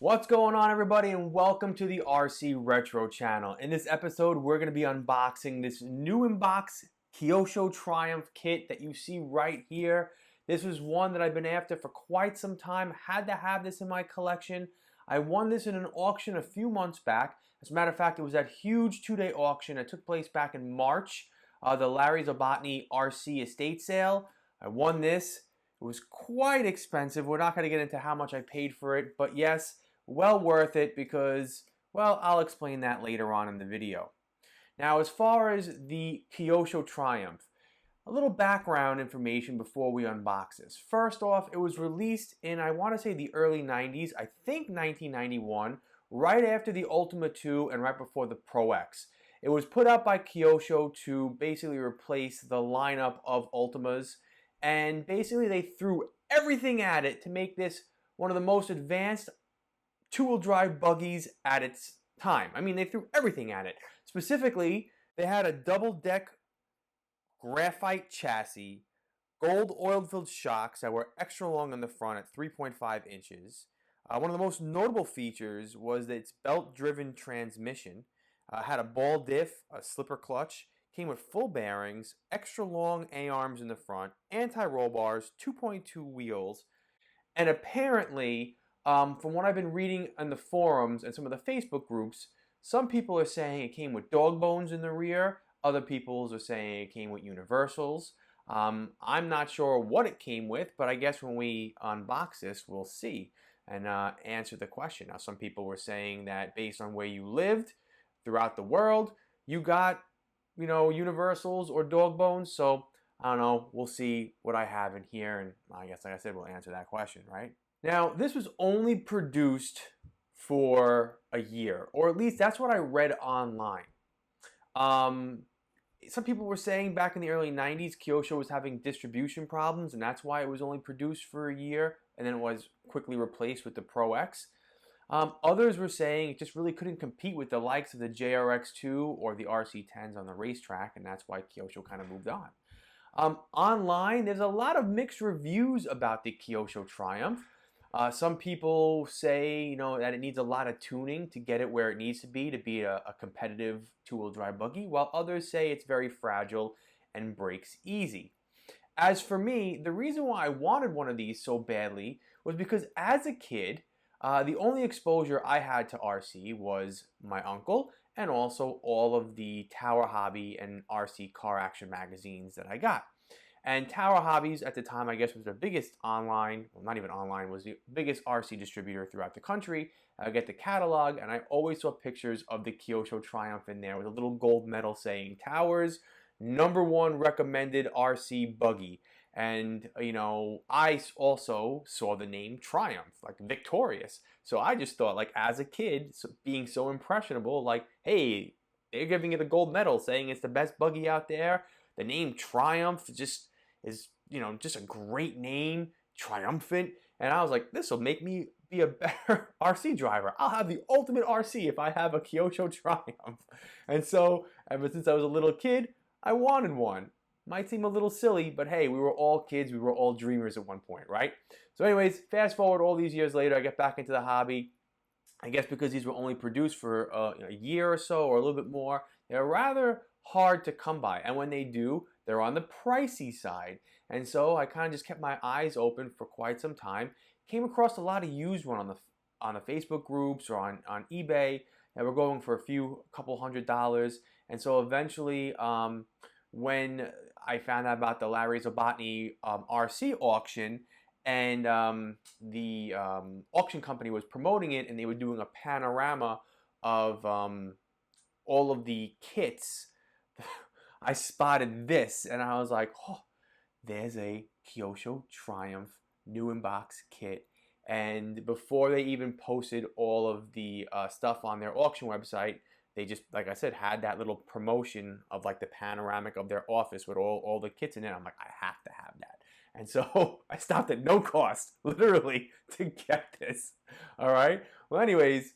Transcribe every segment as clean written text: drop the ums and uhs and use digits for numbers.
What's going on, everybody, and welcome to the RC Retro channel. In this episode, we're going to be unboxing this new in-box Kyosho Triumph kit that you see right here. This was one that I've been after for quite some time. Had to have this in my collection. I won this in an auction a few months back. As a matter of fact, it was that huge two-day auction that took place back in March, the Larry Zabotny RC estate sale. I won this. It was quite expensive. We're not going to get into how much I paid for it, but yes, well worth it because, well, I'll explain that later on in the video. Now, as far as the Kyosho Triumph, a little background information before we unbox this. First off, it was released in, I want to say, the early 90s, I think 1991, right after the Ultima 2 and right before the Pro X. It was put out by Kyosho to basically replace the lineup of Ultimas, and basically they threw everything at it to make this one of the most advanced two-wheel drive buggies at its time. I mean, they threw everything at it. Specifically, they had a double-deck graphite chassis, gold oil-filled shocks that were extra long on the front at 3.5 inches. One of the most notable features was its belt-driven transmission. Had a ball diff, a slipper clutch, came with full bearings, extra long A-arms in the front, anti-roll bars, 2.2 wheels, and apparently, from what I've been reading on the forums and some of the Facebook groups, some people are saying it came with dog bones in the rear. Other people are saying it came with universals. I'm not sure what it came with, but I guess when we unbox this, we'll see and answer the question. Now, some people were saying that based on where you lived throughout the world, you got, universals or dog bones. So I don't know. We'll see what I have in here, and I guess, like I said, we'll answer that question, right? Now, this was only produced for a year, or at least that's what I read online. Some people were saying back in the early 90s, Kyosho was having distribution problems, and that's why it was only produced for a year, and then it was quickly replaced with the Pro X. Others were saying it just really couldn't compete with the likes of the JRX2 or the RC10s on the racetrack, and that's why Kyosho kind of moved on. Online, there's a lot of mixed reviews about the Kyosho Triumph. Some people say, that it needs a lot of tuning to get it where it needs to be a competitive two-wheel drive buggy, while others say it's very fragile and breaks easy. As for me, the reason why I wanted one of these so badly was because as a kid, the only exposure I had to RC was my uncle and also all of the Tower Hobby and RC car action magazines that I got. And Tower Hobbies at the time, I guess, was the biggest online, well, not even online, was the biggest RC distributor throughout the country. I get the catalog, and I always saw pictures of the Kyosho Triumph in there with a little gold medal saying Towers, #1 recommended RC buggy. And, I also saw the name Triumph, like victorious. So I just thought, like, as a kid, being so impressionable, like, hey, they're giving it a gold medal saying it's the best buggy out there. The name Triumph just is, just a great name, triumphant. And I was like, this will make me be a better RC driver. I'll have the ultimate RC if I have a Kyosho Triumph. And so, ever since I was a little kid, I wanted one. Might seem a little silly, but hey, we were all kids. We were all dreamers at one point, right? So anyways, fast forward all these years later, I get back into the hobby. I guess because these were only produced for a year or so or a little bit more, they're rather hard to come by. And when they do, they're on the pricey side. And so I kind of just kept my eyes open for quite some time. Came across a lot of used ones on the Facebook groups or on eBay that were going for a couple $100s. And so eventually, when I found out about the Larry Zabotny RC auction, and the auction company was promoting it, and they were doing a panorama of all of the kits, I spotted this, and I was like, oh, there's a Kyosho Triumph new in-box kit. And before they even posted all of the stuff on their auction website, they just, like I said, had that little promotion of like the panoramic of their office with all the kits in it. I'm like, I have to have that. And so I stopped at no cost, literally, to get this. All right. Well, anyways,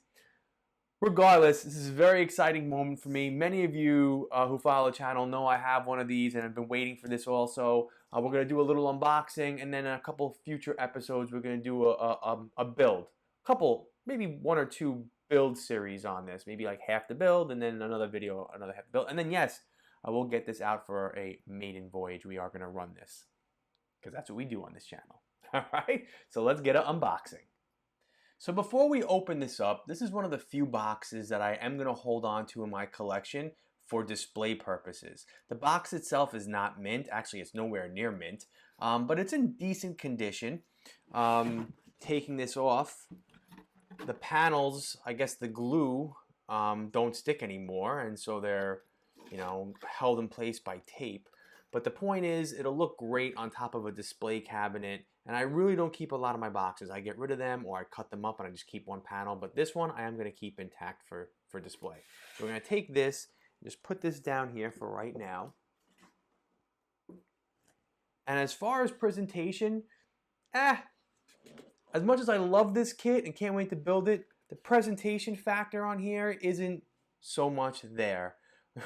regardless, this is a very exciting moment for me. Many of you who follow the channel know I have one of these and I've been waiting for this also. We're going to do a little unboxing, and then in a couple future episodes we're going to do a build. Couple maybe 1 or 2 build series on this. Maybe like half the build and then another video, another half the build. And then yes, I will get this out for a maiden voyage. We are going to run this because that's what we do on this channel. All right, so let's get an unboxing. So before we open this up, this is one of the few boxes that I am going to hold on to in my collection for display purposes. The box itself is not mint. Actually, it's nowhere near mint, but it's in decent condition. Taking this off, the panels, I guess the glue don't stick anymore, and so they're, you know, held in place by tape. But the point is, it'll look great on top of a display cabinet, and I really don't keep a lot of my boxes. I get rid of them or I cut them up and I just keep one panel, but this one I am going to keep intact for display. So we're going to take this, just put this down here for right now. And as far as presentation, as much as I love this kit and can't wait to build it, the presentation factor on here isn't so much there.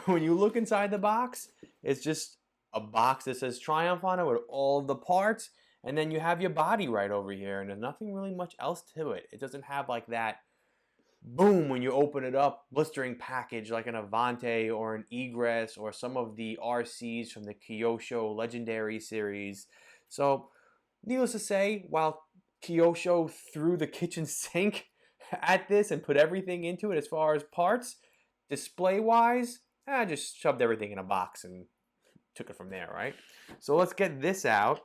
When you look inside the box, it's just a box that says Triumph on it with all of the parts, and then you have your body right over here, and there's nothing really much else to it. It doesn't have like that boom when you open it up, blistering package like an Avante or an Egress or some of the RCs from the Kyosho Legendary series. So, needless to say, while Kyosho threw the kitchen sink at this and put everything into it as far as parts, display-wise, I just shoved everything in a box and took it from there, right? So let's get this out.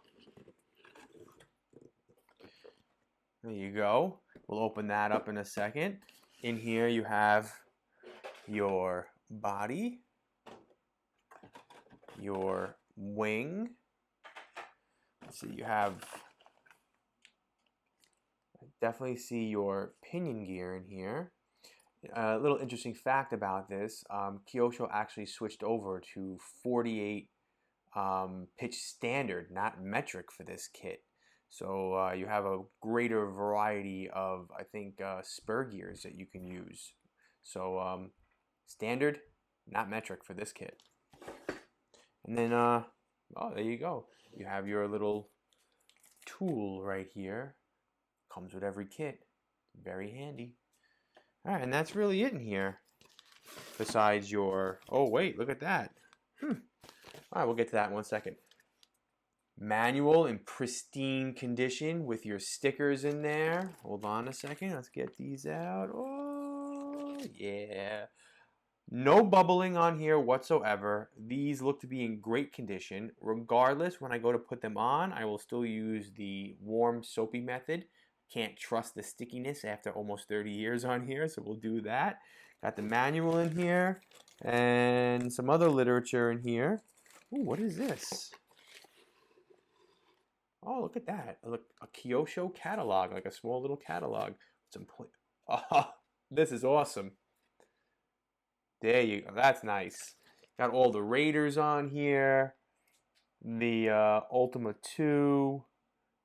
There you go. We'll open that up in a second. In here you have your body, your wing. Let's see, you have, I definitely see your pinion gear in here. A little interesting fact about this, Kyosho actually switched over to 48 pitch standard, not metric for this kit. So you have a greater variety of, I think, spur gears that you can use. So standard, not metric for this kit. And then, oh, there you go. You have your little tool right here. Comes with every kit. Very handy. All right, and that's really it in here. Besides your, oh wait, look at that. All right, we'll get to that in 1 second. Manual in pristine condition with your stickers in there. Hold on a second, let's get these out. Oh, yeah. No bubbling on here whatsoever. These look to be in great condition. Regardless, when I go to put them on, I will still use the warm soapy method. Can't trust the stickiness after almost 30 years on here, so we'll do that. Got the manual in here and some other literature in here. Ooh, what is this? Oh, look at that. Look, a Kyosho catalog, like a small little catalog. Oh, this is awesome. There you go. That's nice. Got all the Raiders on here. The Ultima 2.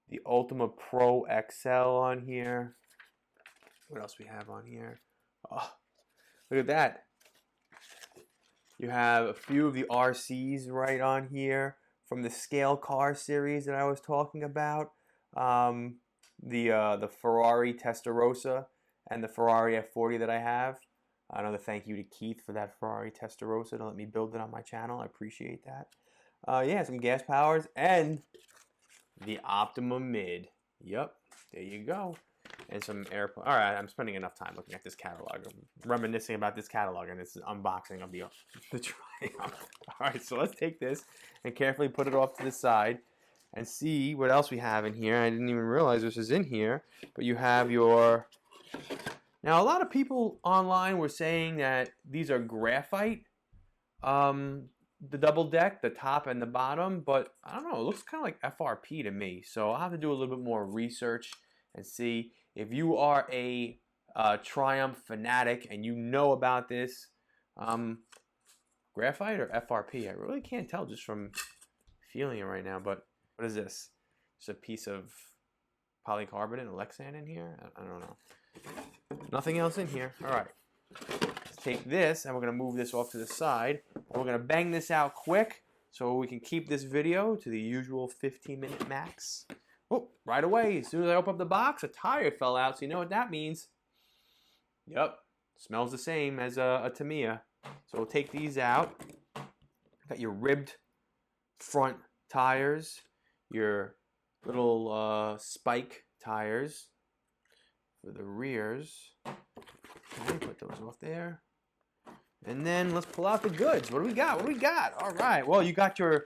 The Ultima Pro XL on here. What else we have on here? Oh, look at that. You have a few of the RCs right on here from the scale car series that I was talking about. The Ferrari Testarossa and the Ferrari F40 that I have. Another thank you to Keith for that Ferrari Testarossa to let me build it on my channel. I appreciate that. Yeah, some gas powers and the Optima Mid. Yep, there you go. And some air. All right, I'm spending enough time looking at this catalog. I'm reminiscing about this catalog and this unboxing of the Triumph. All right, so let's take this and carefully put it off to the side and see what else we have in here. I didn't even realize this was in here, but you have your. Now, a lot of people online were saying that these are graphite, the double deck, the top and the bottom, but I don't know, it looks kind of like FRP to me. So I'll have to do a little bit more research and see. If you are a Triumph fanatic and you know about this, graphite or FRP, I really can't tell just from feeling it right now, but what is this? Just a piece of polycarbonate and Lexan in here? I don't know. Nothing else in here. All right. Let's take this and we're going to move this off to the side. And we're going to bang this out quick so we can keep this video to the usual 15-minute max. Oh, right away, as soon as I open up the box, a tire fell out, so you know what that means. Yep, smells the same as a Tamiya. So we'll take these out. Got your ribbed front tires, your little spike tires for the rears. Okay, put those off there. And then let's pull out the goods. What do we got? What do we got? All right. Well, you got your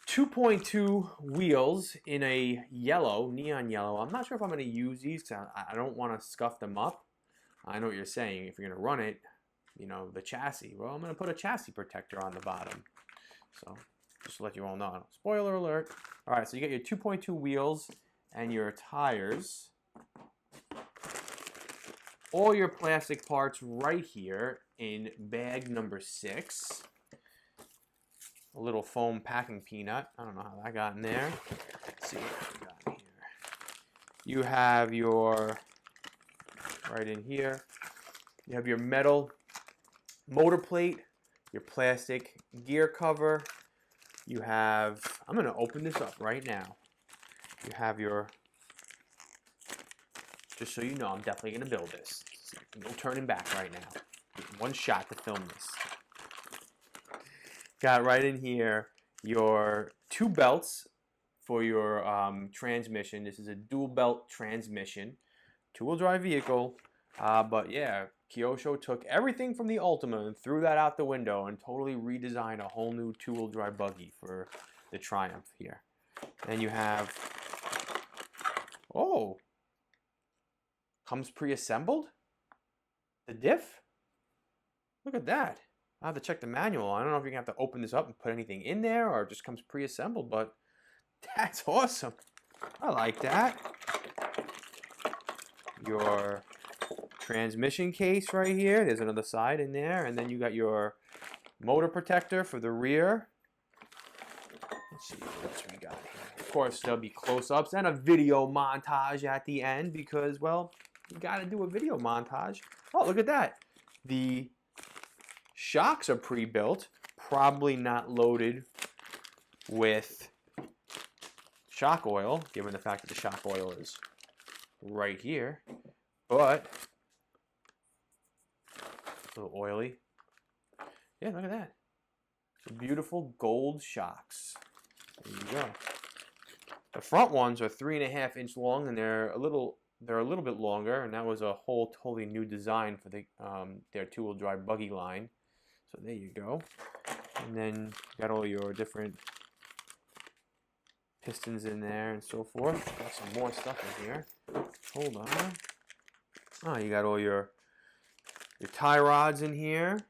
2.2 wheels in a yellow, neon yellow. I'm not sure if I'm going to use these because I don't want to scuff them up. I know what you're saying. If you're going to run it, you know, the chassis. Well, I'm going to put a chassis protector on the bottom. So just to let you all know. Spoiler alert. All right, so you got your 2.2 wheels and your tires. All your plastic parts right here in bag number 6. A little foam packing peanut. I don't know how that got in there. Let's see what we got in here. You have your, right in here, you have your metal motor plate, your plastic gear cover. You have, I'm going to open this up right now. You have your, just so you know, I'm definitely going to build this. No turning back right now. One shot to film this. Got right in here your 2 belts for your transmission. This is a dual belt transmission, 2-wheel drive vehicle. But yeah, Kyosho took everything from the Ultima and threw that out the window and totally redesigned a whole new 2-wheel drive buggy for the Triumph here. Then you have, oh, comes pre-assembled? The diff? Look at that. I'll have to check the manual. I don't know if you're going to have to open this up and put anything in there or it just comes pre-assembled, but that's awesome. I like that. Your transmission case right here. There's another side in there. And then you got your motor protector for the rear. Let's see what else we got here. Of course, there'll be close-ups and a video montage at the end because, well, you got to do a video montage. Oh, look at that. The shocks are pre-built, probably not loaded with shock oil, given the fact that the shock oil is right here, but a little oily. Yeah, look at that. Some beautiful gold shocks. There you go. The front ones are 3.5 inch long, and they're a little bit longer, and that was a whole totally new design for the their 2-wheel drive buggy line. So there you go. And then you got all your different pistons in there and so forth. Got some more stuff in here. Hold on. Oh, you got all your tie rods in here.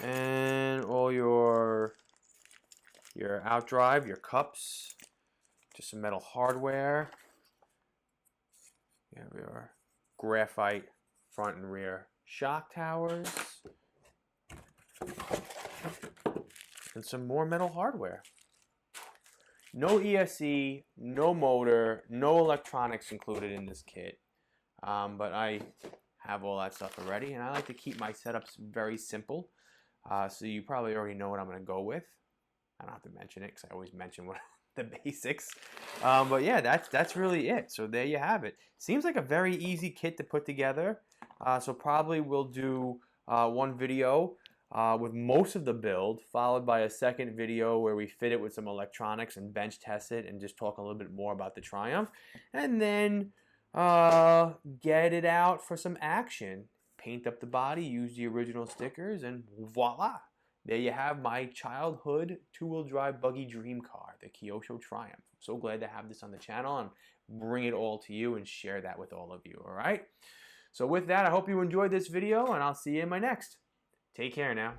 And all your outdrive, your cups. Just some metal hardware. Here we are. Graphite front and rear shock towers. And some more metal hardware. No ESC, no motor, no electronics included in this kit. But I have all that stuff already, and I like to keep my setups very simple. So you probably already know what I'm going to go with. I don't have to mention it because I always mention what the basics. But yeah, that's really it. So there you have it. Seems like a very easy kit to put together. So probably we'll do one video with most of the build, followed by a second video where we fit it with some electronics and bench test it and just talk a little bit more about the Triumph. And then get it out for some action. Paint up the body, use the original stickers, and voila! There you have my childhood 2-wheel drive buggy dream car, the Kyosho Triumph. I'm so glad to have this on the channel and bring it all to you and share that with all of you, all right? So with that, I hope you enjoyed this video, and I'll see you in my next. Take care now.